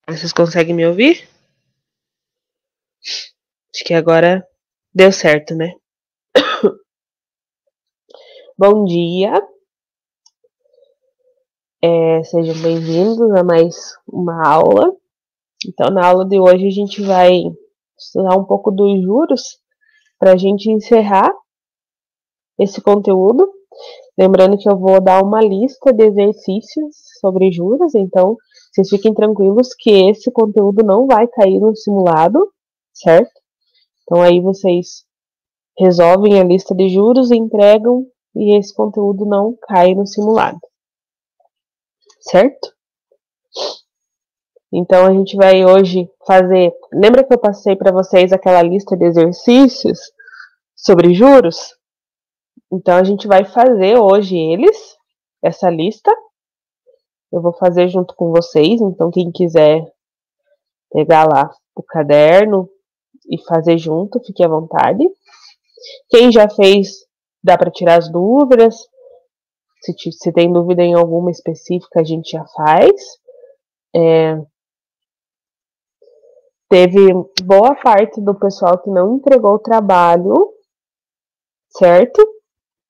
Vocês conseguem me ouvir? Acho que agora deu certo, né? Bom dia, sejam bem-vindos a mais uma aula. Então, na aula de hoje, a gente vai estudar um pouco dos juros para a gente encerrar esse conteúdo. Lembrando que eu vou dar uma lista de exercícios sobre juros, então vocês fiquem tranquilos que esse conteúdo não vai cair no simulado, certo? Então, aí vocês resolvem a lista de juros, entregam e esse conteúdo não cai no simulado, certo? Então a gente vai hoje fazer. Lembra que eu passei para vocês aquela lista de exercícios sobre juros? Então a gente vai fazer hoje essa lista. Eu vou fazer junto com vocês. Então quem quiser pegar lá o caderno e fazer junto, fique à vontade. Quem já fez, dá para tirar as dúvidas. Se tem dúvida em alguma específica, a gente já faz. Teve boa parte do pessoal que não entregou o trabalho, certo?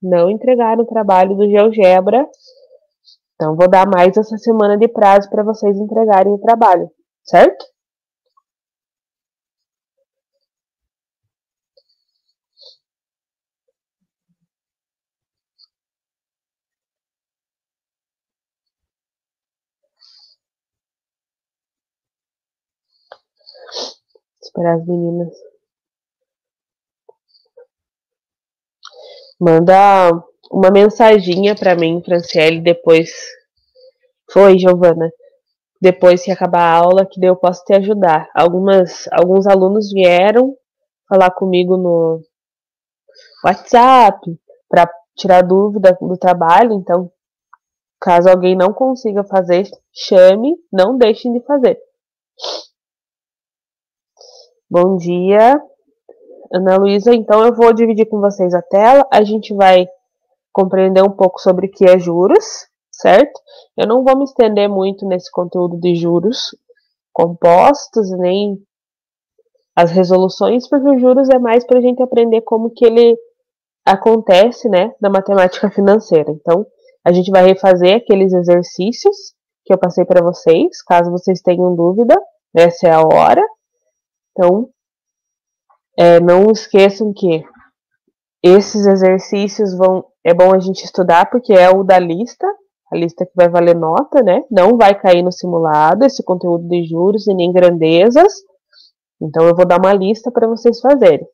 Não entregaram o trabalho do GeoGebra. Então, vou dar mais essa semana de prazo para vocês entregarem o trabalho, certo? Esperar as meninas. Manda uma mensaginha para mim, Franciele, depois. Foi, Giovana. Depois que acabar a aula, que daí eu posso te ajudar. Alguns alunos vieram falar comigo no WhatsApp para tirar dúvida do trabalho, então caso alguém não consiga fazer, chame, não deixem de fazer. Bom dia, Ana Luísa. Então eu vou dividir com vocês a tela, a gente vai compreender um pouco sobre o que é juros, certo? Eu não vou me estender muito nesse conteúdo de juros compostos, nem as resoluções, porque os juros é mais para a gente aprender como que ele acontece, né, na matemática financeira. Então, a gente vai refazer aqueles exercícios que eu passei para vocês, caso vocês tenham dúvida, essa é a hora. Então, não esqueçam que esses exercícios é bom a gente estudar, porque é o da lista, a lista que vai valer nota, né? Não vai cair no simulado esse conteúdo de juros e nem grandezas. Então, eu vou dar uma lista para vocês fazerem.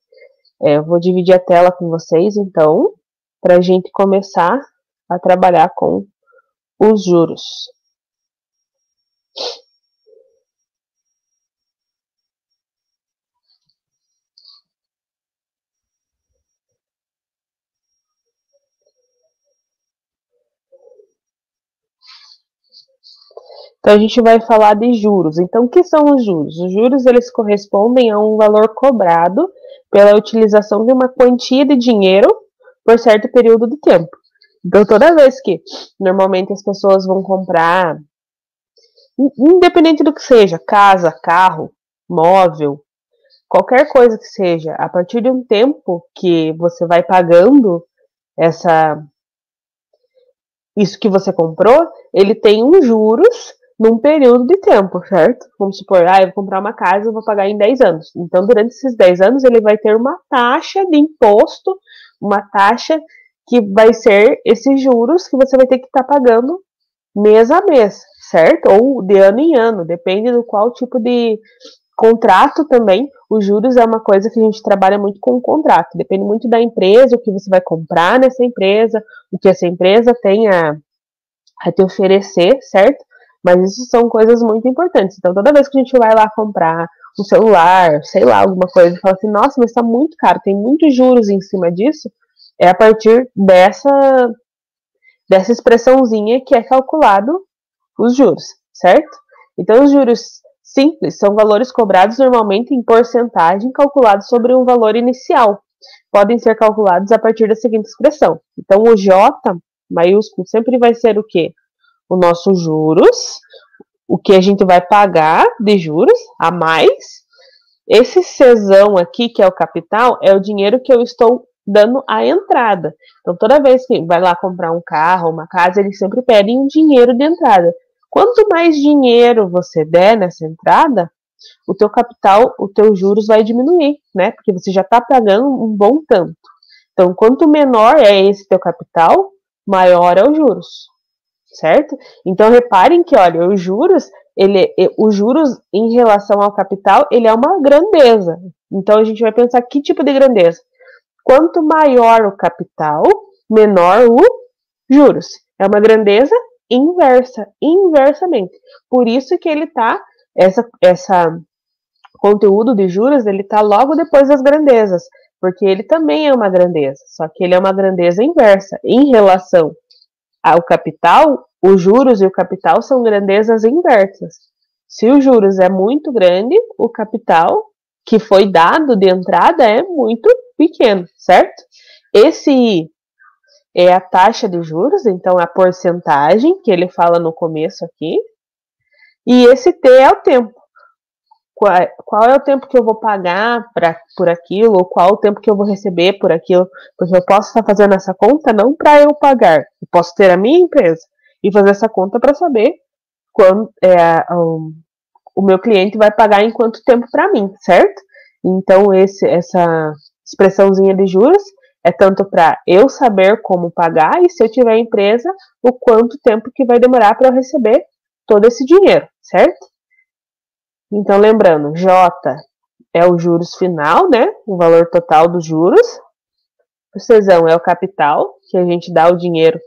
Eu vou dividir a tela com vocês, então, para a gente começar a trabalhar com os juros. Então, a gente vai falar de juros. Então, o que são os juros? Os juros, eles correspondem a um valor cobrado pela utilização de uma quantia de dinheiro por certo período de tempo. Então, toda vez que, normalmente, as pessoas vão comprar, independente do que seja, casa, carro, móvel, qualquer coisa que seja, a partir de um tempo que você vai pagando isso que você comprou, ele tem uns juros num período de tempo, certo? Vamos supor, eu vou comprar uma casa, eu vou pagar em 10 anos. Então, durante esses 10 anos, ele vai ter uma taxa de imposto, uma taxa que vai ser esses juros que você vai ter que estar pagando mês a mês, certo? Ou de ano em ano, depende do qual tipo de contrato também. Os juros é uma coisa que a gente trabalha muito com o contrato, depende muito da empresa, o que você vai comprar nessa empresa, o que essa empresa tem a te oferecer, certo? Mas isso são coisas muito importantes. Então, toda vez que a gente vai lá comprar um celular, sei lá, alguma coisa, e fala assim, nossa, mas tá muito caro, tem muitos juros em cima disso, é a partir dessa expressãozinha que é calculado os juros, certo? Então, os juros simples são valores cobrados normalmente em porcentagem calculados sobre um valor inicial. Podem ser calculados a partir da seguinte expressão. Então, o J maiúsculo sempre vai ser o quê? O nosso juros o que a gente vai pagar de juros a mais. Esse Czão aqui, que é o capital, é o dinheiro que eu estou dando a entrada. Então, toda vez que vai lá comprar um carro, uma casa, eles sempre pedem um dinheiro de entrada. Quanto mais dinheiro você der nessa entrada, o teu capital, o teu juros vai diminuir, né? Porque você já está pagando um bom tanto. Então, quanto menor é esse teu capital, maior é os juros, certo? Então, reparem que, olha, os juros em relação ao capital, ele é uma grandeza. Então, a gente vai pensar que tipo de grandeza? Quanto maior o capital, menor o juros. É uma grandeza inversa, inversamente. Por isso que ele tá, essa conteúdo de juros, ele tá logo depois das grandezas, porque ele também é uma grandeza, só que ele é uma grandeza inversa. Em relação ao capital, os juros e o capital são grandezas inversas. Se os juros é muito grande, o capital que foi dado de entrada é muito pequeno, certo? Esse I é a taxa de juros, então a porcentagem que ele fala no começo aqui. E esse T é o tempo. Qual é o tempo que eu vou pagar por aquilo, ou qual é o tempo que eu vou receber por aquilo, porque eu posso estar fazendo essa conta não para eu pagar, eu posso ter a minha empresa e fazer essa conta para saber quando o meu cliente vai pagar em quanto tempo para mim, certo? Então essa expressãozinha de juros é tanto para eu saber como pagar e se eu tiver empresa, o quanto tempo que vai demorar para eu receber todo esse dinheiro, certo? Então, lembrando, J é o juros final, né? O valor total dos juros. O Czão é o capital, que a gente dá o dinheiro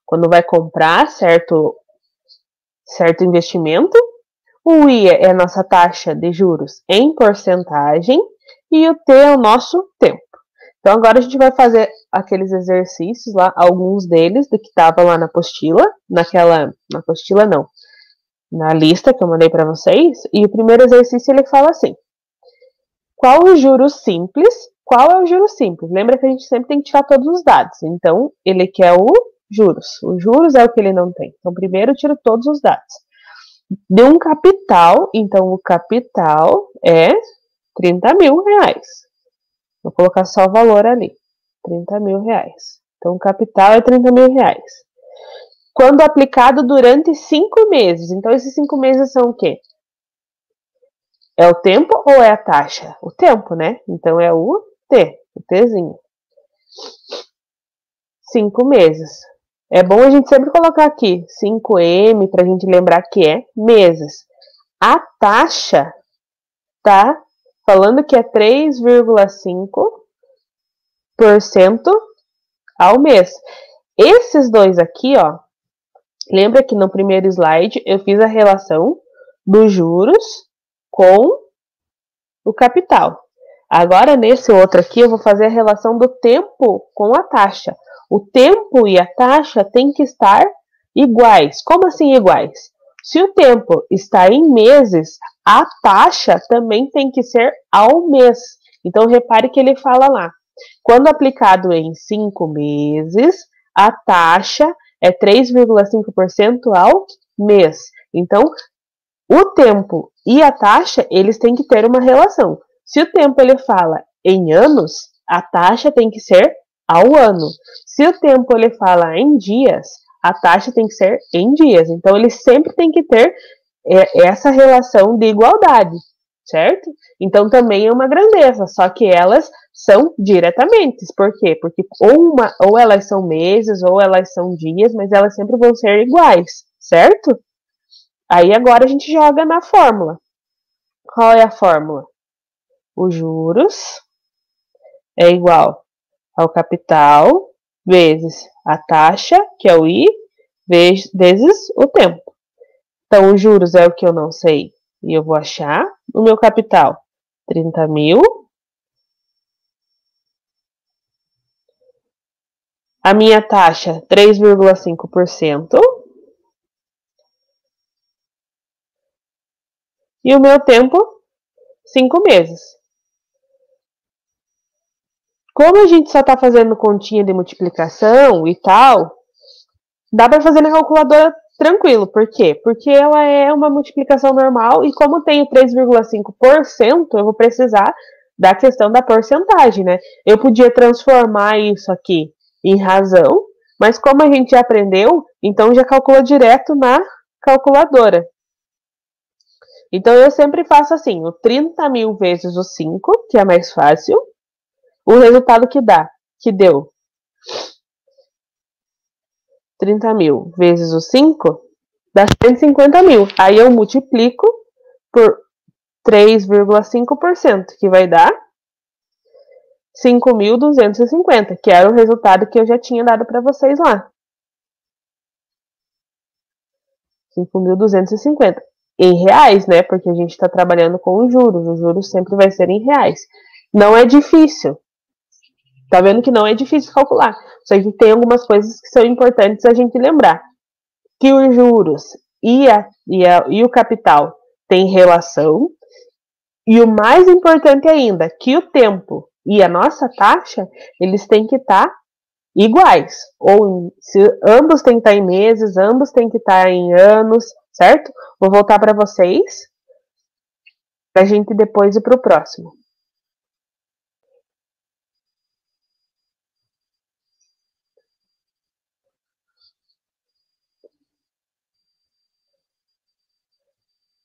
quando vai comprar certo investimento. O I é a nossa taxa de juros em porcentagem. E o T é o nosso tempo. Então, agora a gente vai fazer aqueles exercícios lá, alguns deles, do que estava lá na apostila. Na apostila não. Na lista que eu mandei para vocês, e o primeiro exercício ele fala assim: qual o juro simples? Qual é o juro simples? Lembra que a gente sempre tem que tirar todos os dados. Então, ele quer o juros. O juros é o que ele não tem. Então, primeiro eu tiro todos os dados. De um capital, então o capital é 30 mil reais. Vou colocar só o valor ali. 30 mil reais. Então, o capital é 30 mil reais. Quando aplicado durante 5 meses. Então, esses 5 meses são o quê? É o tempo ou é a taxa? O tempo, né? Então, é o T, o Tzinho. 5 meses. É bom a gente sempre colocar aqui 5M para a gente lembrar que é meses. A taxa tá falando que é 3,5% ao mês. Esses dois aqui, ó, lembra que no primeiro slide eu fiz a relação dos juros com o capital. Agora, nesse outro aqui, eu vou fazer a relação do tempo com a taxa. O tempo e a taxa têm que estar iguais. Como assim iguais? Se o tempo está em meses, a taxa também tem que ser ao mês. Então, repare que ele fala lá. Quando aplicado em 5 meses, a taxa é 3,5% ao mês. Então, o tempo e a taxa, eles têm que ter uma relação. Se o tempo ele fala em anos, a taxa tem que ser ao ano. Se o tempo ele fala em dias, a taxa tem que ser em dias. Então, ele sempre tem que ter essa relação de igualdade, certo? Então, também é uma grandeza, só que elas são diretamente. Por quê? Porque ou elas são meses, ou elas são dias, mas elas sempre vão ser iguais, certo? Aí, agora a gente joga na fórmula. Qual é a fórmula? Os juros é igual ao capital vezes a taxa, que é o I, vezes o tempo. Então, os juros é o que eu não sei e eu vou achar. O meu capital, 30 mil. A minha taxa, 3,5%. E o meu tempo, 5 meses. Como a gente só está fazendo continha de multiplicação e tal, dá para fazer na calculadora tranquilo. Por quê? Porque ela é uma multiplicação normal e como tenho 3,5%, eu vou precisar da questão da porcentagem, né? Eu podia transformar isso aqui em razão, mas como a gente já aprendeu, então já calcula direto na calculadora. Então eu sempre faço assim, o 30.000 vezes o 5, que é mais fácil, o resultado que deu 30.000 vezes o 5, dá 150.000. Aí eu multiplico por 3,5%, que vai dar 5.250, que era o resultado que eu já tinha dado para vocês lá. 5.250. Em reais, né? Porque a gente está trabalhando com os juros sempre vai ser em reais. Não é difícil. Tá vendo que não é difícil calcular. Só que tem algumas coisas que são importantes a gente lembrar. Que os juros e o capital têm relação. E o mais importante ainda, que o tempo e a nossa taxa, eles têm que estar iguais. Ou se ambos têm que estar em meses, ambos têm que estar em anos, certo? Vou voltar para vocês, para a gente depois ir para o próximo.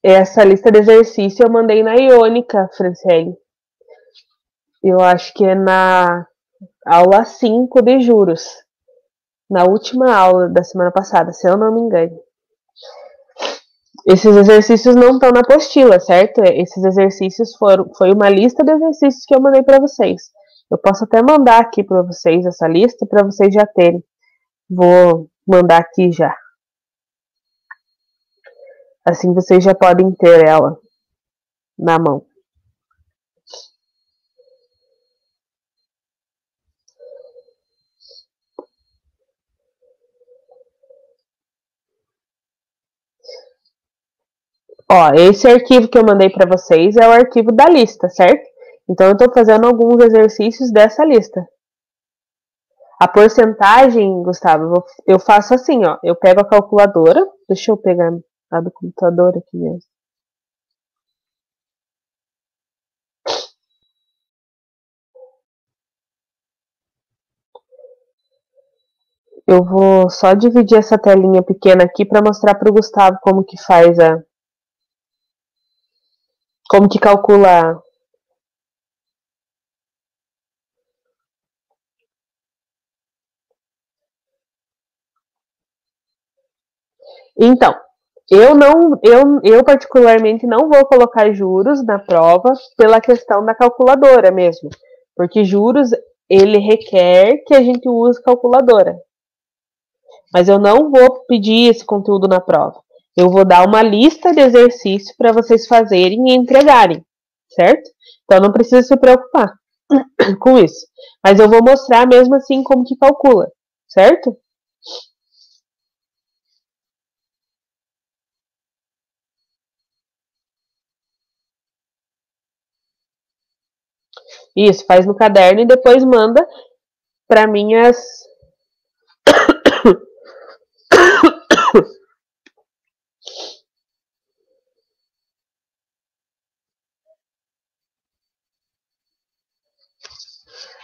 Essa lista de exercício eu mandei na Iônica, Franciele. Eu acho que é na aula 5 de juros. Na última aula da semana passada, se eu não me engano. Esses exercícios não estão na apostila, certo? Esses exercícios foi uma lista de exercícios que eu mandei para vocês. Eu posso até mandar aqui para vocês essa lista para vocês já terem. Vou mandar aqui já. Assim vocês já podem ter ela na mão. Ó, esse arquivo que eu mandei para vocês é o arquivo da lista, certo? Então eu estou fazendo alguns exercícios dessa lista. A porcentagem, Gustavo, eu faço assim, ó. Eu pego a calculadora. Deixa eu pegar a do computador aqui mesmo. Eu vou só dividir essa telinha pequena aqui para mostrar para o Gustavo como que faz como que calcula. Então, eu particularmente não vou colocar juros na prova pela questão da calculadora mesmo, porque juros ele requer que a gente use calculadora. Mas eu não vou pedir esse conteúdo na prova. Eu vou dar uma lista de exercícios para vocês fazerem e entregarem, certo? Então não precisa se preocupar com isso. Mas eu vou mostrar mesmo assim como que calcula, certo? Isso, faz no caderno e depois manda para minhas.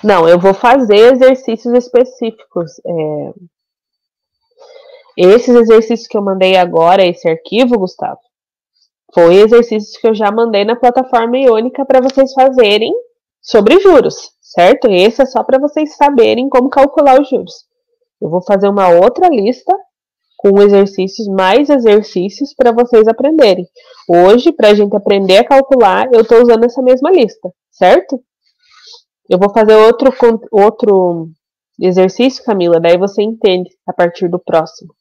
Não, eu vou fazer exercícios específicos. Esses exercícios que eu mandei agora, esse arquivo, Gustavo, foi exercícios que eu já mandei na plataforma Iônica para vocês fazerem sobre juros, certo? Esse é só para vocês saberem como calcular os juros. Eu vou fazer uma outra lista com exercícios, mais exercícios para vocês aprenderem. Hoje, para a gente aprender a calcular, eu estou usando essa mesma lista, certo? Eu vou fazer outro exercício, Camila, daí você entende a partir do próximo.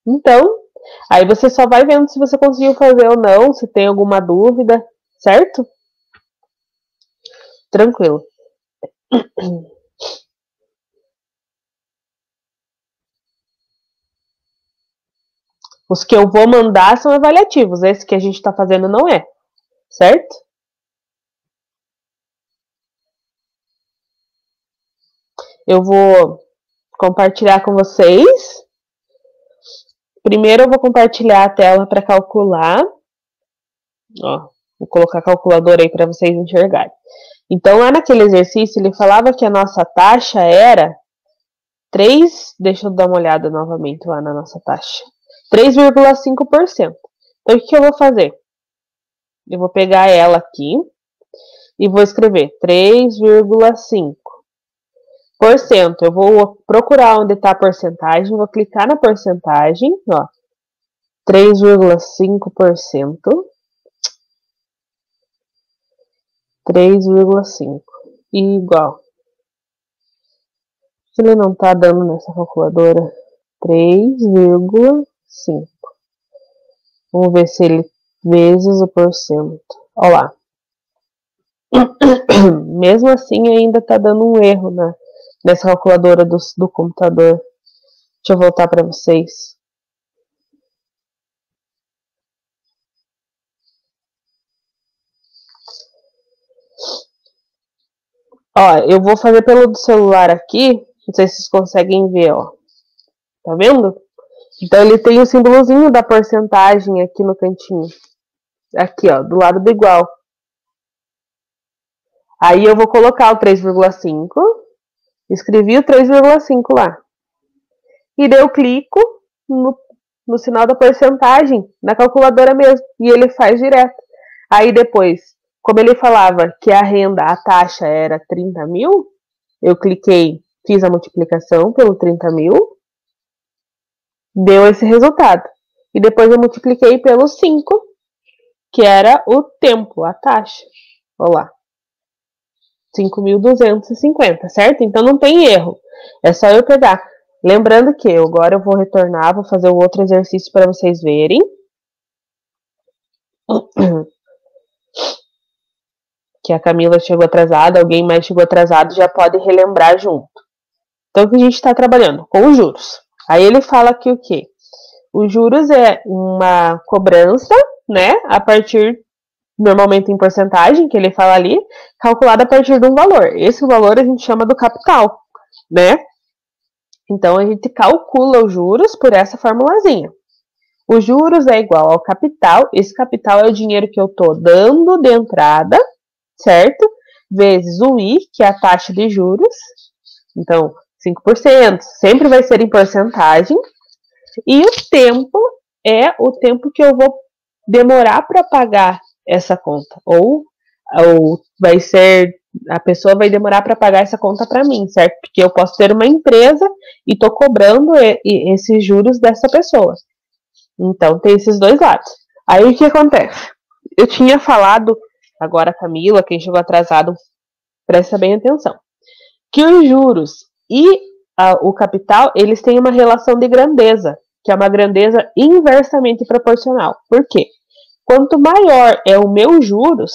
Então, aí você só vai vendo se você conseguiu fazer ou não, se tem alguma dúvida, certo? Tranquilo. Os que eu vou mandar são avaliativos, esse que a gente está fazendo não é, certo? Eu vou compartilhar com vocês. Primeiro eu vou compartilhar a tela para calcular. Ó, vou colocar a calculadora aí para vocês enxergarem. Então, lá naquele exercício, ele falava que a nossa taxa era 3, deixa eu dar uma olhada novamente lá na nossa taxa, 3,5%. Então, o que eu vou fazer? Eu vou pegar ela aqui e vou escrever 3,5%. Eu vou procurar onde está a porcentagem, vou clicar na porcentagem, ó, 3,5%, 3,5% igual. Se ele não está dando nessa calculadora, 3,5%. Vamos ver se ele vezes o porcento. Olha lá. Mesmo assim, ainda está dando um erro nessa calculadora do computador. Deixa eu voltar para vocês. Ó, eu vou fazer pelo do celular aqui. Não sei se vocês conseguem ver, ó. Tá vendo? Então, ele tem o símbolozinho da porcentagem aqui no cantinho. Aqui, ó, do lado do igual. Aí, eu vou colocar o 3,5. Escrevi o 3,5 lá. E daí eu clico no sinal da porcentagem, na calculadora mesmo. E ele faz direto. Aí, depois, como ele falava que a renda, a taxa era 30 mil, eu cliquei, fiz a multiplicação pelo 30 mil, deu esse resultado. E depois eu multipliquei pelo 5, que era o tempo, a taxa. Olha lá. 5.250, certo? Então não tem erro. É só eu pegar. Lembrando que agora eu vou retornar, vou fazer o outro exercício para vocês verem. Que a Camila chegou atrasada, alguém mais chegou atrasado, já pode relembrar junto. Então, o que a gente está trabalhando? Com os juros. Aí ele fala que o quê? Os juros é uma cobrança, né? A partir, normalmente em porcentagem, que ele fala ali, calculada a partir de um valor. Esse valor a gente chama do capital, né? Então, a gente calcula os juros por essa formulazinha. Os juros é igual ao capital. Esse capital é o dinheiro que eu estou dando de entrada, certo? Vezes o I, que é a taxa de juros. Então, 5%. Sempre vai ser em porcentagem. E o tempo é o tempo que eu vou demorar para pagar essa conta. Ou vai ser, a pessoa vai demorar para pagar essa conta para mim, certo? Porque eu posso ter uma empresa e estou cobrando esses juros dessa pessoa. Então, tem esses dois lados. Aí, o que acontece? Eu tinha falado, agora a Camila, quem chegou atrasado, presta bem atenção, que os juros e o capital, eles têm uma relação de grandeza, que é uma grandeza inversamente proporcional. Por quê? Quanto maior é o meu juros,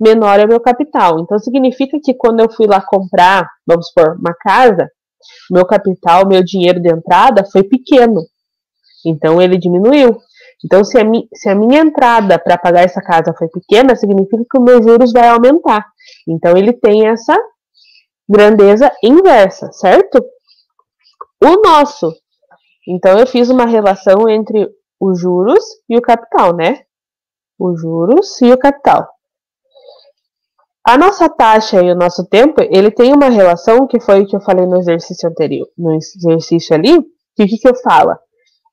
menor é o meu capital. Então, significa que quando eu fui lá comprar, vamos supor, uma casa, meu capital, meu dinheiro de entrada foi pequeno. Então, ele diminuiu. Então, se a minha entrada para pagar essa casa foi pequena, significa que o meu juros vai aumentar. Então, ele tem essa grandeza inversa, certo? O nosso. Então, eu fiz uma relação entre os juros e o capital, né? Os juros e o capital. A nossa taxa e o nosso tempo, ele tem uma relação que foi o que eu falei no exercício anterior. No exercício ali, que o que eu falo?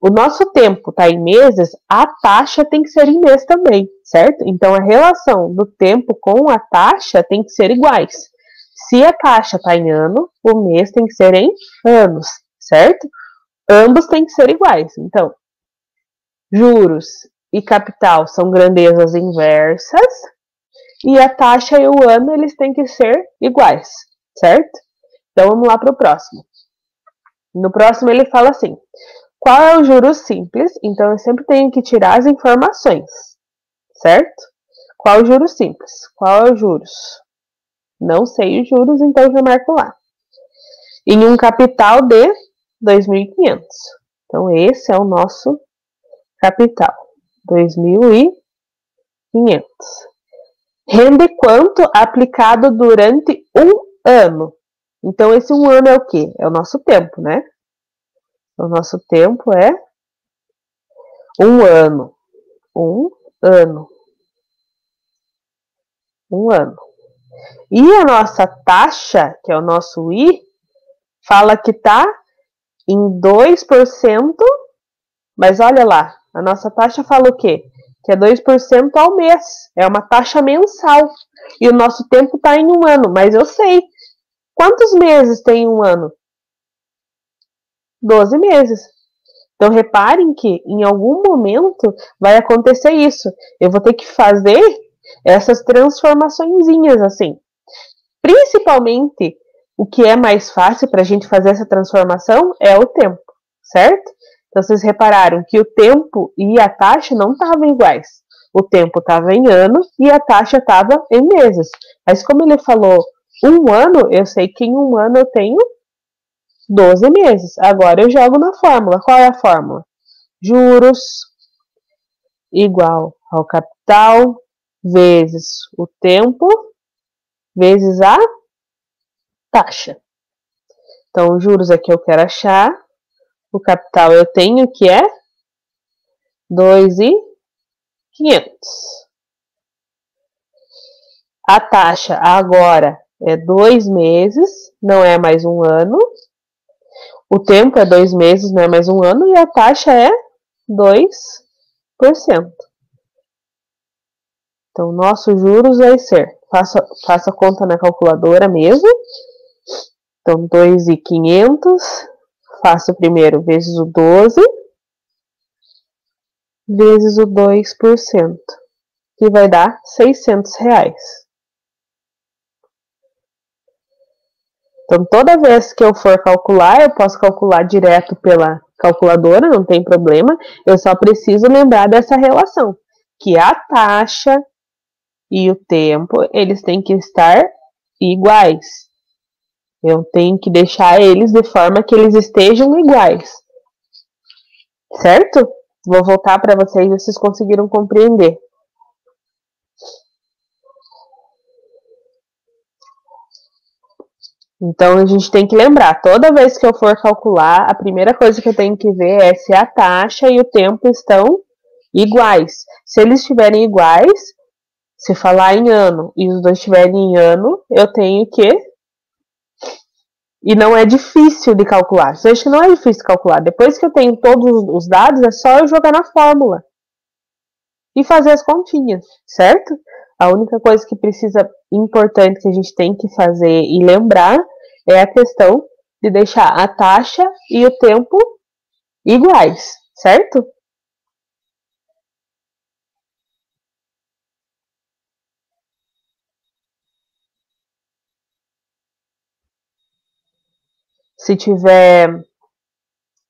O nosso tempo está em meses, a taxa tem que ser em mês também, certo? Então, a relação do tempo com a taxa tem que ser iguais. Se a taxa está em ano, o mês tem que ser em anos, certo? Ambos têm que ser iguais. Então, juros e capital são grandezas inversas e a taxa e o ano eles têm que ser iguais, certo? Então, vamos lá para o próximo. No próximo, ele fala assim: qual é o juros simples? Então, eu sempre tenho que tirar as informações, certo? Qual é o juros simples? Qual é o juros? Não sei os juros, então eu já marco lá. Em um capital de 2.500. Então, esse é o nosso capital. 2.500. Rende quanto aplicado durante um ano? Então, esse 1 ano é o quê? É o nosso tempo, né? O nosso tempo é 1 ano. 1 ano. 1 ano. E a nossa taxa, que é o nosso I, fala que está em 2%, mas olha lá, a nossa taxa fala o quê? Que é 2% ao mês, é uma taxa mensal. E o nosso tempo está em 1 ano, mas eu sei. Quantos meses tem 1 ano? 12 meses. Então, reparem que em algum momento vai acontecer isso. Eu vou ter que fazer essas transformaçõezinhas assim. Principalmente, o que é mais fácil para a gente fazer essa transformação é o tempo, certo? Então, vocês repararam que o tempo e a taxa não estavam iguais. O tempo estava em anos e a taxa estava em meses. Mas como ele falou 1 ano, eu sei que em 1 ano eu tenho 12 meses. Agora eu jogo na fórmula. Qual é a fórmula? Juros igual ao capital vezes o tempo vezes a taxa. Então, os juros aqui eu quero achar. O capital eu tenho que é 2.500. A taxa agora é 2 meses, não é mais 1 ano. O tempo é 2 meses, não é mais 1 ano. E a taxa é 2%. Então, nossos juros vai ser, faço a conta na calculadora mesmo. Então, 2.500, faço primeiro vezes o 12, vezes o 2%, que vai dar R$600. Então, toda vez que eu for calcular, eu posso calcular direto pela calculadora, não tem problema. Eu só preciso lembrar dessa relação, que a taxa e o tempo, eles têm que estar iguais. Eu tenho que deixar eles de forma que eles estejam iguais. Certo? Vou voltar para vocês, vocês conseguiram compreender. Então, a gente tem que lembrar, toda vez que eu for calcular, a primeira coisa que eu tenho que ver é se a taxa e o tempo estão iguais. Se eles estiverem iguais, se falar em ano e os dois estiverem em ano, eu tenho que... E não é difícil de calcular. Você acha que não é difícil de calcular? Depois que eu tenho todos os dados, é só eu jogar na fórmula e fazer as continhas, certo? A única coisa que precisa, importante que a gente tem que fazer e lembrar é a questão de deixar a taxa e o tempo iguais, certo? Se tiver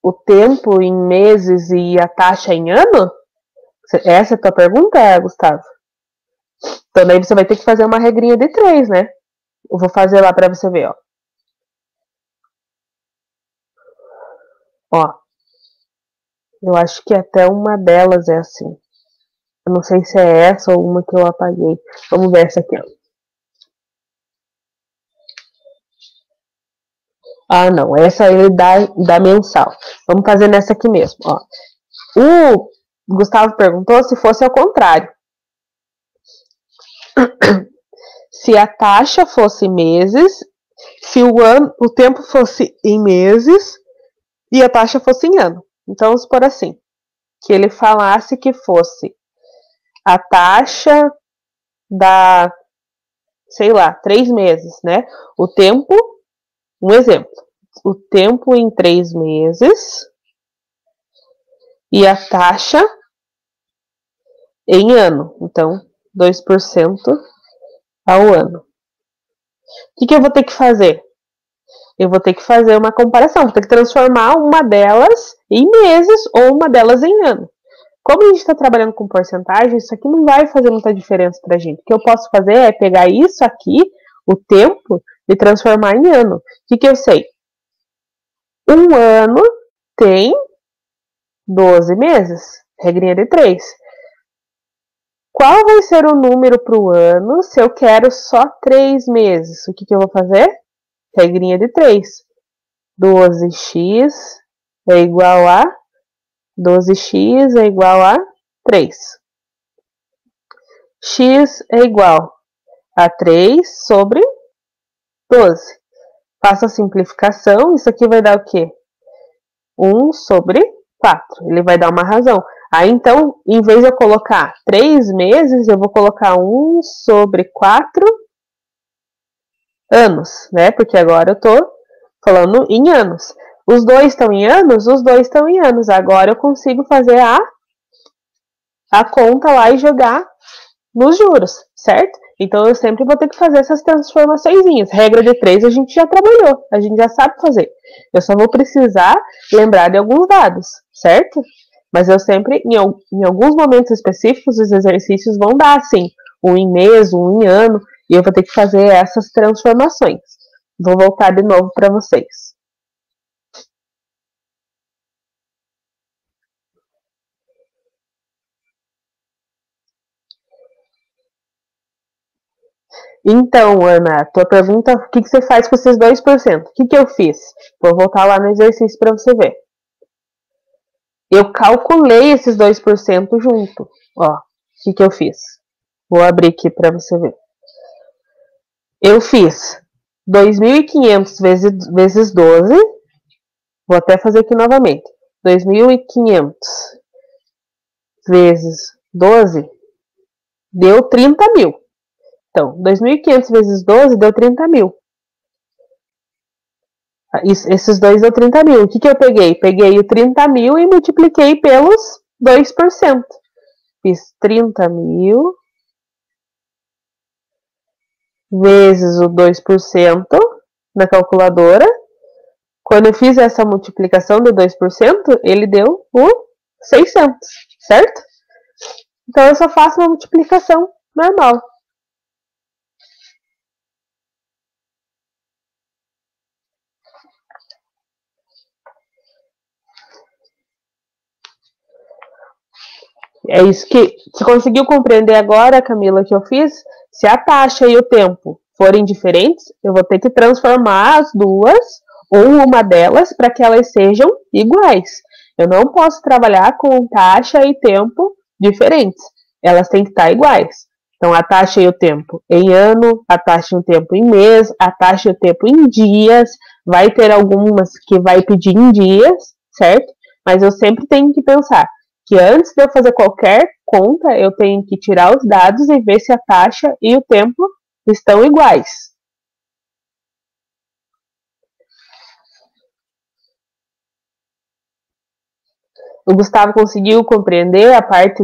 o tempo em meses e a taxa em ano, essa é a tua pergunta, Gustavo? Então daí você vai ter que fazer uma regrinha de 3, né? Eu vou fazer lá para você ver, ó. Ó, eu acho que até uma delas é assim. Eu não sei se é essa ou uma que eu apaguei. Vamos ver essa aqui, ó. Ah, não. Essa ele dá mensal. Vamos fazer nessa aqui mesmo, ó. O Gustavo perguntou se fosse ao contrário. Se a taxa fosse meses, se o tempo fosse em meses e a taxa fosse em ano. Então, vamos por assim. Que ele falasse que fosse a taxa da, sei lá, 3 meses, né? O tempo, um exemplo. O tempo em 3 meses e a taxa em ano. Então, 2% ao ano. O que eu vou ter que fazer? Eu vou ter que fazer uma comparação. Vou ter que transformar uma delas em meses ou uma delas em ano. Como a gente está trabalhando com porcentagem, isso aqui não vai fazer muita diferença para a gente. O que eu posso fazer é pegar isso aqui, o tempo, e transformar em ano. O que eu sei? Um ano tem 12 meses. Regrinha de 3. Qual vai ser o número para o ano se eu quero só 3 meses? O que eu vou fazer? regrinha de 3. 12x é igual a 12x é igual a 3. X é igual a 3 sobre 12. Faço a simplificação, isso aqui vai dar o quê? 1 sobre 4. Ele vai dar uma razão. Aí, então, em vez de eu colocar 3 meses, eu vou colocar 1 sobre 4 anos, né? Porque agora eu tô falando em anos. Os dois estão em anos? Os dois estão em anos. Agora eu consigo fazer a conta lá e jogar nos juros, certo? Então eu sempre vou ter que fazer essas transformaçõezinhas. Regra de 3 a gente já trabalhou, a gente já sabe fazer. Eu só vou precisar lembrar de alguns dados, certo? Mas eu sempre, em alguns momentos específicos, os exercícios vão dar, assim, um em mês, um em ano, e eu vou ter que fazer essas transformações. Vou voltar de novo para vocês. Então, Ana, tua pergunta, o que você faz com esses 2%? O que eu fiz? Vou voltar lá no exercício para você ver. Eu calculei esses 2% junto. Ó, o que eu fiz? Vou abrir aqui para você ver. Eu fiz 2.500 vezes 12. Vou até fazer aqui novamente. 2.500 vezes 12 deu 30 mil. Então, 2.500 vezes 12 deu 30 mil. Esses dois deu 30 mil. O que eu peguei? Peguei o 30 mil e multipliquei pelos 2%. Fiz 30 mil vezes o 2% na calculadora. Quando eu fiz essa multiplicação de 2%, ele deu o 600, certo? Então eu só faço uma multiplicação normal. É isso que você conseguiu compreender agora, Camila, que eu fiz? Se a taxa e o tempo forem diferentes, eu vou ter que transformar as duas ou uma delas para que elas sejam iguais. Eu não posso trabalhar com taxa e tempo diferentes. Elas têm que estar iguais. Então, a taxa e o tempo em ano, a taxa e o tempo em mês, a taxa e o tempo em dias. Vai ter algumas que vai pedir em dias, certo? Mas eu sempre tenho que pensar que antes de eu fazer qualquer conta, eu tenho que tirar os dados e ver se a taxa e o tempo estão iguais. O Gustavo conseguiu compreender a parte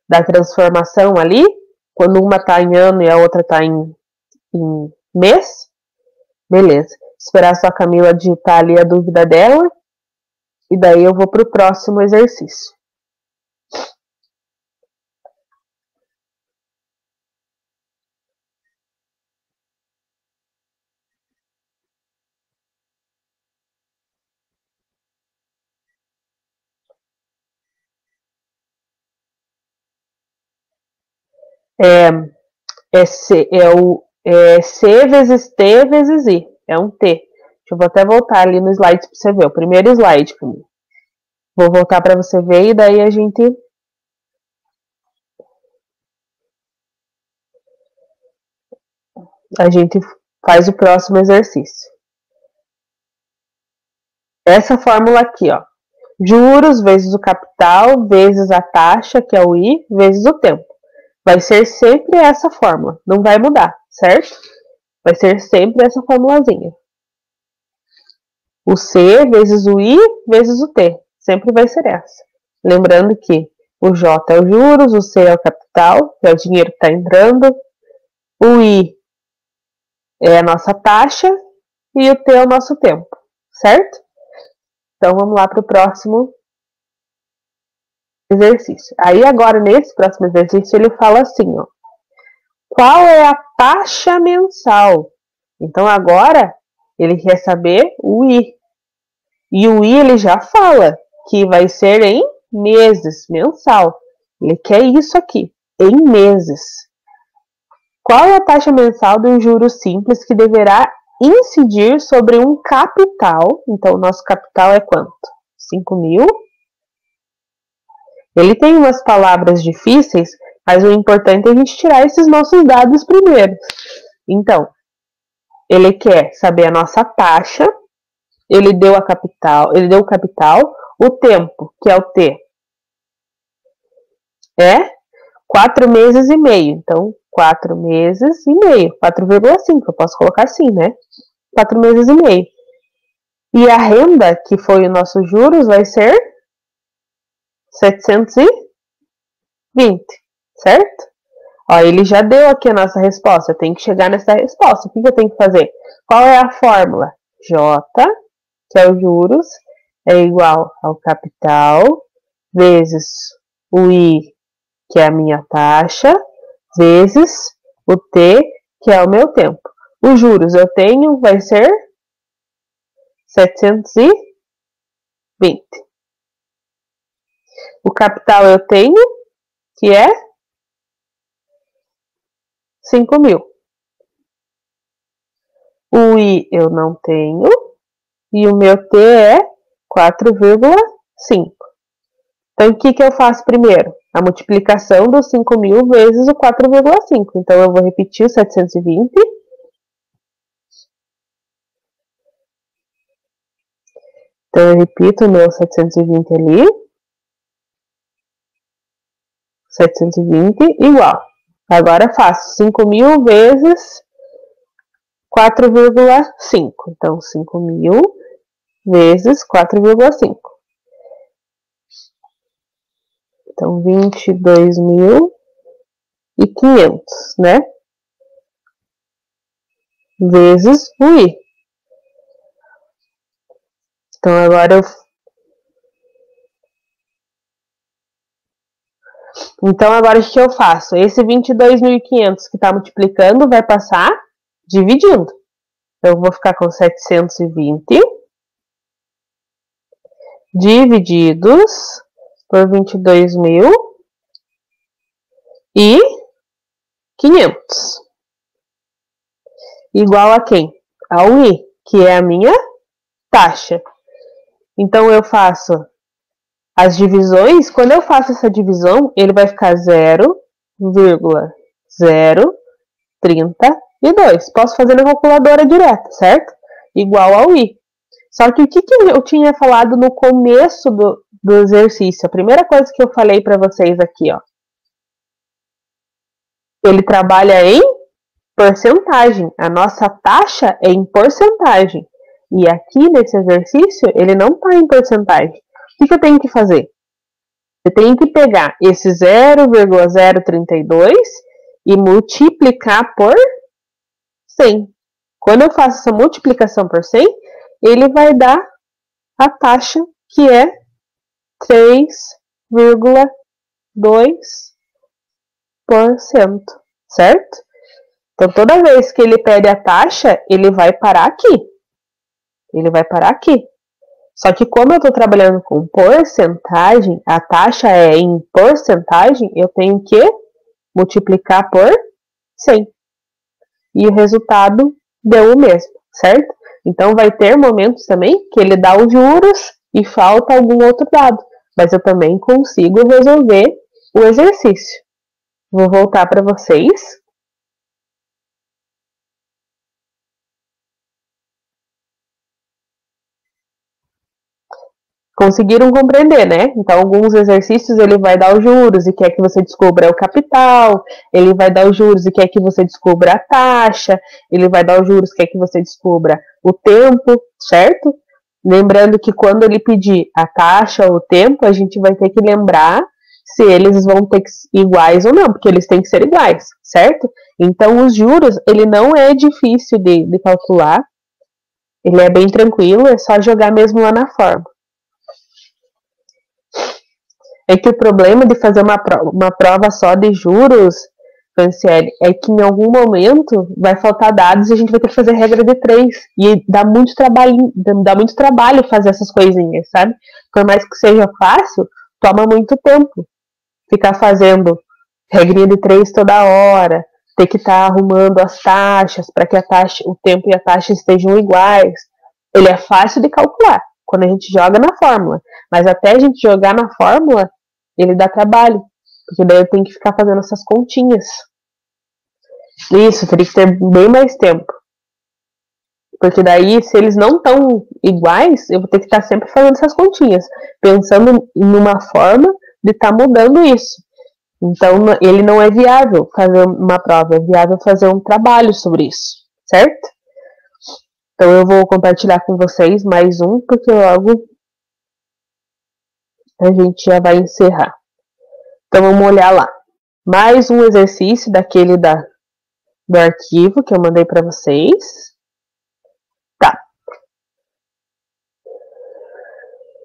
da transformação ali? Quando uma está em ano e a outra está em mês? Beleza. Esperar só a Camila digitar ali a dúvida dela. E daí eu vou para o próximo exercício. É C vezes T vezes I. É um T. Eu vou até voltar ali no slide para você ver. O primeiro slide comigo. Vou voltar para você ver e daí a gente faz o próximo exercício. Essa fórmula aqui, ó. Juros vezes o capital vezes a taxa, que é o I, vezes o tempo. Vai ser sempre essa fórmula. Não vai mudar, certo? Vai ser sempre essa formulazinha. O C vezes o I vezes o T. Sempre vai ser essa. Lembrando que o J é o juros, o C é o capital, que é o dinheiro que está entrando. O I é a nossa taxa e o T é o nosso tempo, certo? Então vamos lá para o próximo exercício. Aí agora nesse próximo exercício ele fala assim, ó. Qual é a taxa mensal? Então agora ele quer saber o I. E o I ele já fala que vai ser em meses, mensal. Ele quer isso aqui, em meses. Qual é a taxa mensal de um juro simples que deverá incidir sobre um capital. Então, o nosso capital é quanto? 5.000. Ele tem umas palavras difíceis, mas o importante é a gente tirar esses nossos dados primeiro. Então, ele quer saber a nossa taxa, ele deu o capital, o tempo, que é o T, é 4 meses e meio. Então, 4 meses e meio, 4,5, eu posso colocar assim, né? 4 meses e meio. E a renda, que foi o nosso juros, vai ser 720, certo? Ó, ele já deu aqui a nossa resposta, eu tenho que chegar nessa resposta. O que eu tenho que fazer? Qual é a fórmula? J, que é o juros, é igual ao capital, vezes o I, que é a minha taxa, vezes o T, que é o meu tempo. Os juros eu tenho, vai ser 720. O capital eu tenho, que é 5.000. O I eu não tenho, e o meu T é 4,5. Então, o que eu faço primeiro? A multiplicação dos 5.000 vezes o 4,5. Então, eu vou repetir o 720. Então, eu repito o meu 720 ali. 720 igual. Agora, faço 5.000 vezes 4,5. Então, 5.000 vezes 4,5. Então, 22.500, né? Vezes o I. Então, agora o que eu faço? Esse 22.500 que está multiplicando vai passar dividindo. Então, eu vou ficar com 720 divididos por 22.500. Igual a quem? Ao I, que é a minha taxa. Então, eu faço as divisões. Quando eu faço essa divisão, ele vai ficar 0,032. Posso fazer na calculadora direta, certo? Igual ao I. Só que o que eu tinha falado no começo do exercício? A primeira coisa que eu falei para vocês aqui, ó. Ele trabalha em porcentagem. A nossa taxa é em porcentagem. E aqui nesse exercício, ele não está em porcentagem. O que eu tenho que fazer? Eu tenho que pegar esse 0,032 e multiplicar por 100. Quando eu faço essa multiplicação por 100, ele vai dar a taxa que é 3,2%, certo? Então, toda vez que ele pede a taxa, ele vai parar aqui. Ele vai parar aqui. Só que como eu estou trabalhando com porcentagem, a taxa é em porcentagem, eu tenho que multiplicar por 100. E o resultado deu o mesmo, certo? Então, vai ter momentos também que ele dá os juros e falta algum outro dado. Mas eu também consigo resolver o exercício. Vou voltar para vocês. Conseguiram compreender, né? Então, alguns exercícios ele vai dar os juros e quer que você descubra o capital, ele vai dar os juros e quer que você descubra a taxa, ele vai dar os juros e quer que você descubra o tempo, certo? Lembrando que quando ele pedir a taxa ou o tempo, a gente vai ter que lembrar se eles vão ter que ser iguais ou não, porque eles têm que ser iguais, certo? Então, os juros, ele não é difícil de calcular, ele é bem tranquilo, é só jogar mesmo lá na forma. É que o problema de fazer uma prova só de juros, Franciele, é que em algum momento vai faltar dados e a gente vai ter que fazer regra de 3. E dá muito trabalho fazer essas coisinhas, sabe? Por mais que seja fácil, toma muito tempo ficar fazendo regrinha de 3 toda hora, ter que estar arrumando as taxas para que o tempo e a taxa estejam iguais. Ele é fácil de calcular quando a gente joga na fórmula, mas até a gente jogar na fórmula, ele dá trabalho, porque daí eu tenho que ficar fazendo essas continhas. Isso, teria que ter bem mais tempo. Porque daí, se eles não estão iguais, eu vou ter que estar sempre fazendo essas continhas, pensando numa forma de estar mudando isso. Então, ele não é viável fazer uma prova, é viável fazer um trabalho sobre isso, certo? Então, eu vou compartilhar com vocês mais um, porque logo a gente já vai encerrar. Então, vamos olhar lá. Mais um exercício daquele do arquivo que eu mandei para vocês. Tá.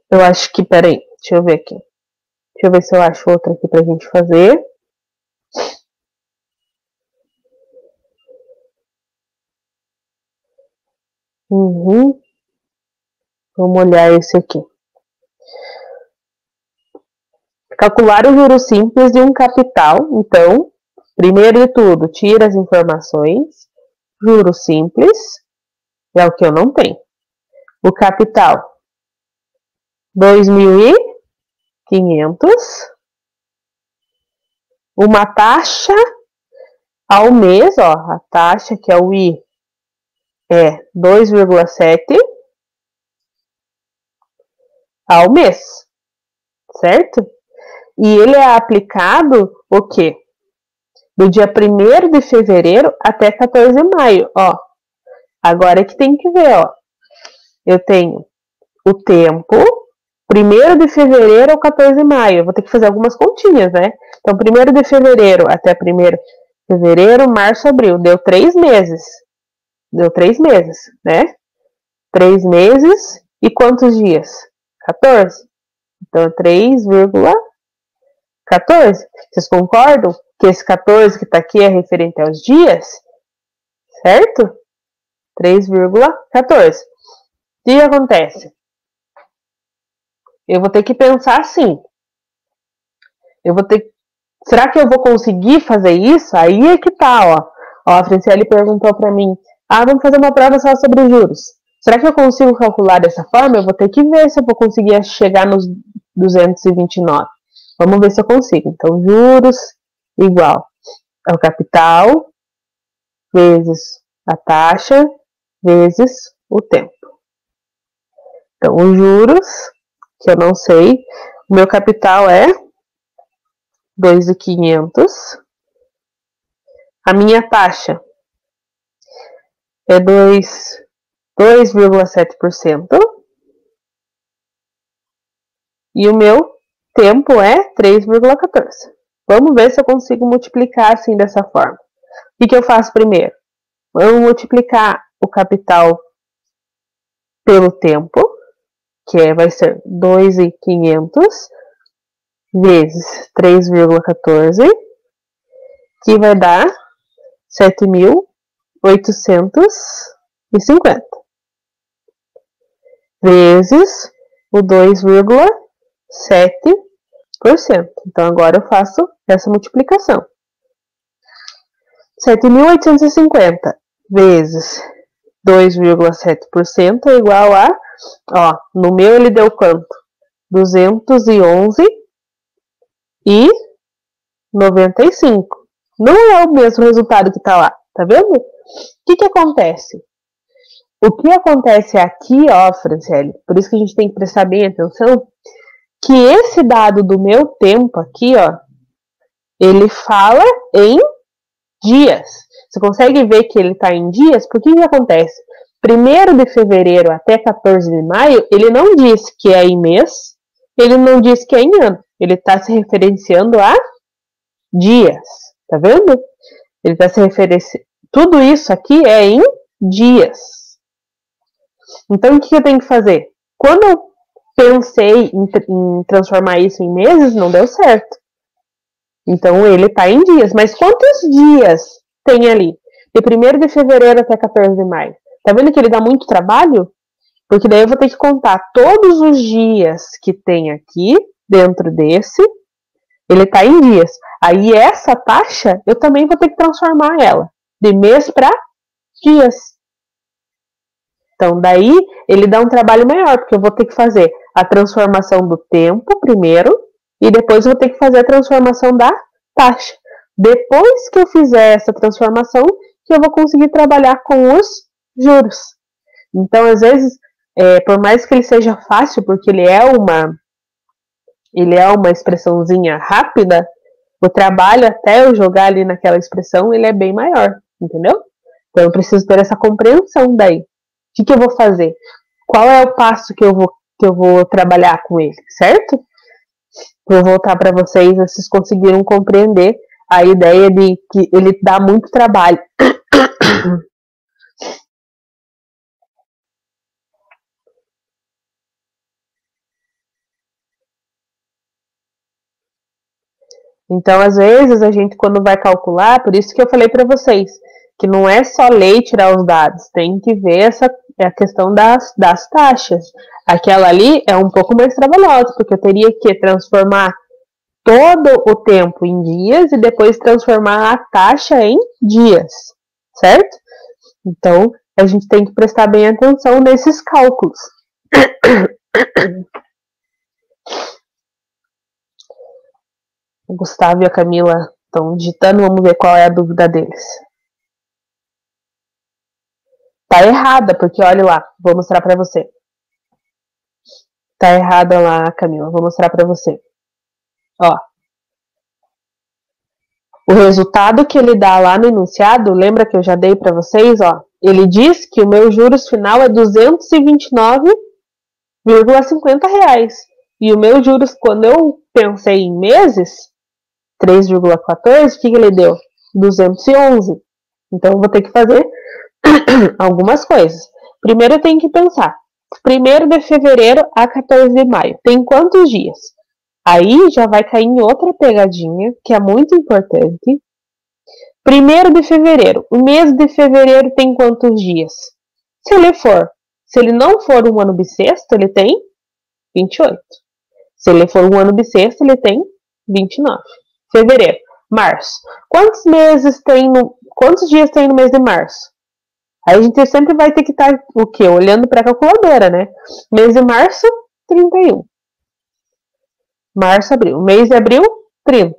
Eu acho que, peraí, deixa eu ver aqui. Deixa eu ver se eu acho outra aqui pra gente fazer. Vamos olhar esse aqui. Calcular o juro simples de um capital. Então, primeiro de tudo, tira as informações. Juro simples é o que eu não tenho. O capital, 2.500. Uma taxa ao mês, ó, a taxa que é o I é 2,7 ao mês, certo? E ele é aplicado o quê? Do dia 1º de fevereiro até 14 de maio, ó. Agora é que tem que ver, ó. Eu tenho o tempo, 1º de fevereiro ao 14 de maio. Eu vou ter que fazer algumas continhas, né? Então, 1º de fevereiro até 1º de fevereiro, março, abril. Deu 3 meses. Deu 3 meses, né? 3 meses e quantos dias? 14. Então, 3,14. Vocês concordam que esse 14 que está aqui é referente aos dias? Certo? 3,14. O que acontece? Eu vou ter que pensar assim. Será que eu vou conseguir fazer isso? Aí é que tá, ó. Ó, a Franciele perguntou para mim: vamos fazer uma prova só sobre os juros. Será que eu consigo calcular dessa forma? Eu vou ter que ver se eu vou conseguir chegar nos 229. Vamos ver se eu consigo. Então, juros igual ao capital vezes a taxa vezes o tempo. Então, os juros, que eu não sei, o meu capital é 2.500. A minha taxa é 2,7%. E o meu tempo é 3,14. Vamos ver se eu consigo multiplicar assim dessa forma. O que eu faço primeiro? Vamos multiplicar o capital pelo tempo, que vai ser 2.500 vezes 3,14, que vai dar 7.850 vezes o 2,7%. Então, agora eu faço essa multiplicação. 7.850 vezes 2,7% é igual a, ó, no meu ele deu quanto? 211,95. Não é o mesmo resultado que está lá, tá vendo? O que acontece? O que acontece aqui, ó, Franciele, por isso que a gente tem que prestar bem atenção, que esse dado do meu tempo aqui, ó, ele fala em dias. Você consegue ver que ele está em dias? Porque o que acontece? 1º de fevereiro até 14 de maio, ele não diz que é em mês, ele não diz que é em ano. Ele está se referenciando a dias. Tá vendo? Ele está se referenciando. Tudo isso aqui é em dias. Então, o que eu tenho que fazer? Quando eu pensei em transformar isso em meses, não deu certo. Então, ele está em dias. Mas quantos dias tem ali? De 1º de fevereiro até 14 de maio. Tá vendo que ele dá muito trabalho? Porque daí eu vou ter que contar todos os dias que tem aqui, dentro desse. Ele está em dias. Aí essa taxa, eu também vou ter que transformar ela de mês para dias. Então, daí, ele dá um trabalho maior, porque eu vou ter que fazer a transformação do tempo primeiro, e depois eu vou ter que fazer a transformação da taxa. Depois que eu fizer essa transformação, que eu vou conseguir trabalhar com os juros. Então, às vezes, por mais que ele seja fácil, porque ele é uma expressãozinha rápida, o trabalho até eu jogar ali naquela expressão, ele é bem maior, entendeu? Então, eu preciso ter essa compreensão daí. O que eu vou fazer? Qual é o passo que eu vou trabalhar com ele, certo? Vou voltar para vocês, vocês conseguiram compreender a ideia de que ele dá muito trabalho. Então, às vezes, a gente, quando vai calcular, por isso que eu falei para vocês, que não é só ler e tirar os dados, tem que ver a questão das taxas. Aquela ali é um pouco mais trabalhosa, porque eu teria que transformar todo o tempo em dias e depois transformar a taxa em dias, certo? Então, a gente tem que prestar bem atenção nesses cálculos. O Gustavo e a Camila estão digitando, vamos ver qual é a dúvida deles. Tá errada, porque olha lá, vou mostrar para você. Tá errada lá, Camila, vou mostrar para você. Ó. O resultado que ele dá lá no enunciado, lembra que eu já dei para vocês, ó? Ele diz que o meu juros final é R$ 229,50. E o meu juros, quando eu pensei em meses, 3,14, o que ele deu? 211. Então eu vou ter que fazer algumas coisas. Primeiro eu tenho que pensar. 1º de fevereiro a 14 de maio. Tem quantos dias? Aí já vai cair em outra pegadinha, que é muito importante. 1º de fevereiro. O mês de fevereiro tem quantos dias? Se ele não for um ano bissexto, ele tem 28. Se ele for um ano bissexto, ele tem 29. Fevereiro. Março. Quantos dias tem no mês de março? Aí a gente sempre vai ter que estar o quê? Olhando para a calculadora, né? Mês de março, 31. Março, abril. Mês de abril, 30.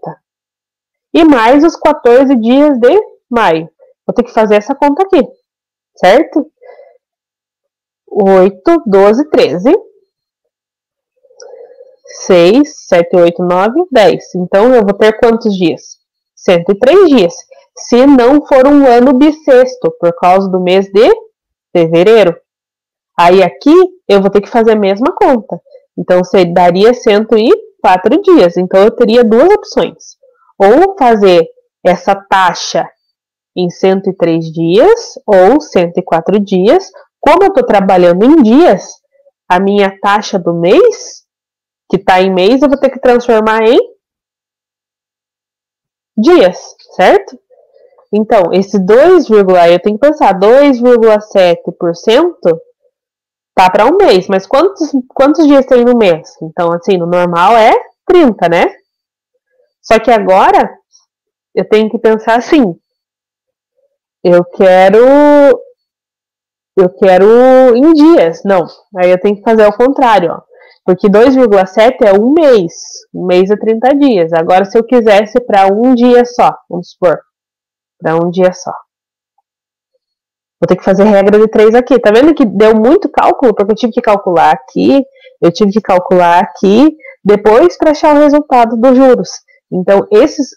E mais os 14 dias de maio. Vou ter que fazer essa conta aqui, certo? 8, 12, 13. 6, 7, 8, 9, 10. Então, eu vou ter quantos dias? 103 dias. Se não for um ano bissexto, por causa do mês de fevereiro. Aí aqui, eu vou ter que fazer a mesma conta. Então, daria 104 dias. Então, eu teria duas opções. Ou fazer essa taxa em 103 dias ou 104 dias. Como eu estou trabalhando em dias, a minha taxa do mês, que está em mês, eu vou ter que transformar em dias, certo? Então, esse 2, eu tenho que pensar, 2,7% tá para um mês, mas quantos dias tem no mês? Então, assim, no normal é 30, né? Só que agora, eu tenho que pensar assim, eu quero em dias. Não, aí eu tenho que fazer ao contrário, ó. Porque 2,7 é um mês. Um mês é 30 dias. Agora, se eu quisesse para um dia só, vamos supor, para um dia só. Vou ter que fazer regra de 3 aqui. Tá vendo que deu muito cálculo? Porque eu tive que calcular aqui, eu tive que calcular aqui, depois para achar o resultado dos juros. Então,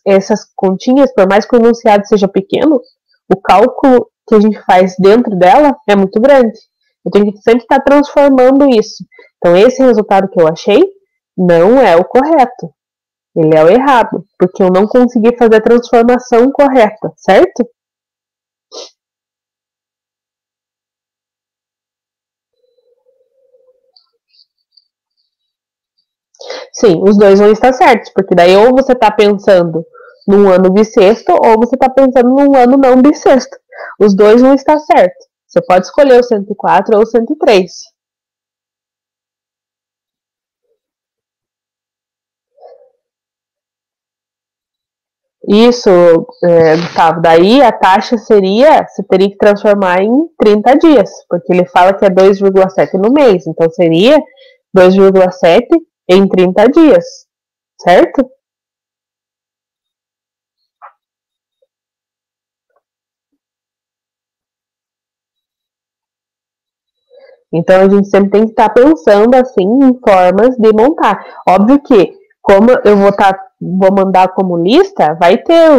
essas continhas, por mais que o enunciado seja pequeno, o cálculo que a gente faz dentro dela é muito grande. Eu tenho que sempre estar transformando isso. Então, esse resultado que eu achei não é o correto. Ele é o errado, porque eu não consegui fazer a transformação correta, certo? Sim, os dois vão estar certos, porque daí ou você está pensando num ano bissexto ou você está pensando num ano não bissexto. Os dois vão estar certos. Você pode escolher o 104 ou o 103. Isso, Gustavo, daí a taxa seria, você teria que transformar em 30 dias, porque ele fala que é 2,7 no mês, então seria 2,7 em 30 dias, certo? Então a gente sempre tem que estar pensando assim em formas de montar. Óbvio que, como eu vou mandar como lista, vai ter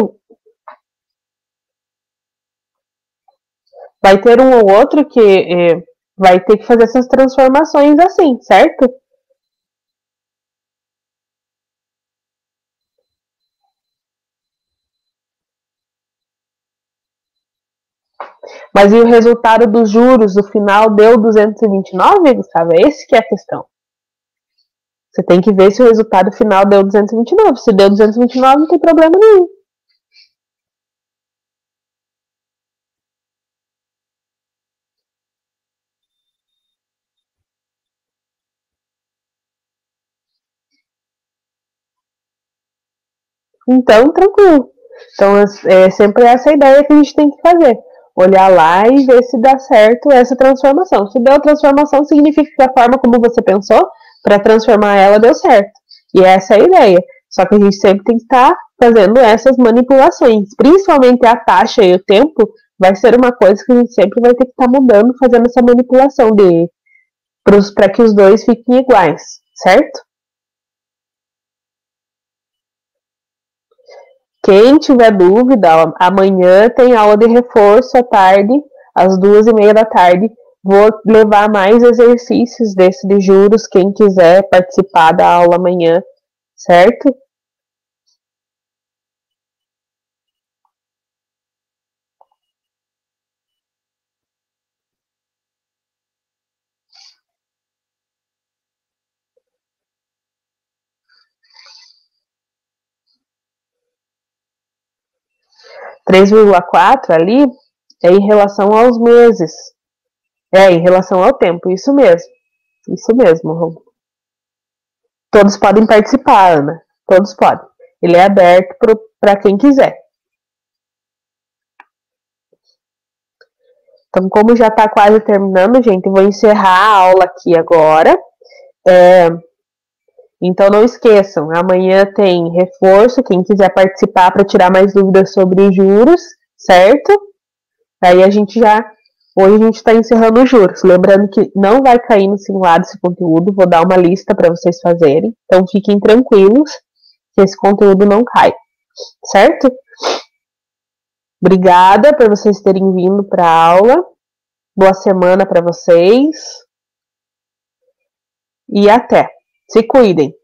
um ou outro que vai ter que fazer essas transformações assim, certo? Mas e o resultado dos juros no final deu 229, Gustavo? Esse que é a questão. Você tem que ver se o resultado final deu 229. Se deu 229, não tem problema nenhum. Então, tranquilo. Então, é sempre essa ideia que a gente tem que fazer. Olhar lá e ver se dá certo essa transformação. Se deu a transformação, significa que a forma como você pensou para transformar ela deu certo. E essa é a ideia. Só que a gente sempre tem que estar fazendo essas manipulações. Principalmente a taxa e o tempo vai ser uma coisa que a gente sempre vai ter que estar mudando, fazendo essa manipulação para que os dois fiquem iguais, certo? Quem tiver dúvida, amanhã tem aula de reforço à tarde, às 2:30 da tarde. Vou levar mais exercícios desse de juros, quem quiser participar da aula amanhã, certo? 3,4 ali é em relação aos meses. É, em relação ao tempo, isso mesmo. Isso mesmo, Rô. Todos podem participar, Ana. Todos podem. Ele é aberto para quem quiser. Então, como já está quase terminando, gente, eu vou encerrar a aula aqui agora. Então, não esqueçam, amanhã tem reforço, quem quiser participar para tirar mais dúvidas sobre os juros, certo? Aí a gente já. Hoje a gente está encerrando os juros. Lembrando que não vai cair no simulado esse conteúdo, vou dar uma lista para vocês fazerem. Então, fiquem tranquilos que esse conteúdo não cai, certo? Obrigada por vocês terem vindo para a aula. Boa semana para vocês. E até. Se cuidem.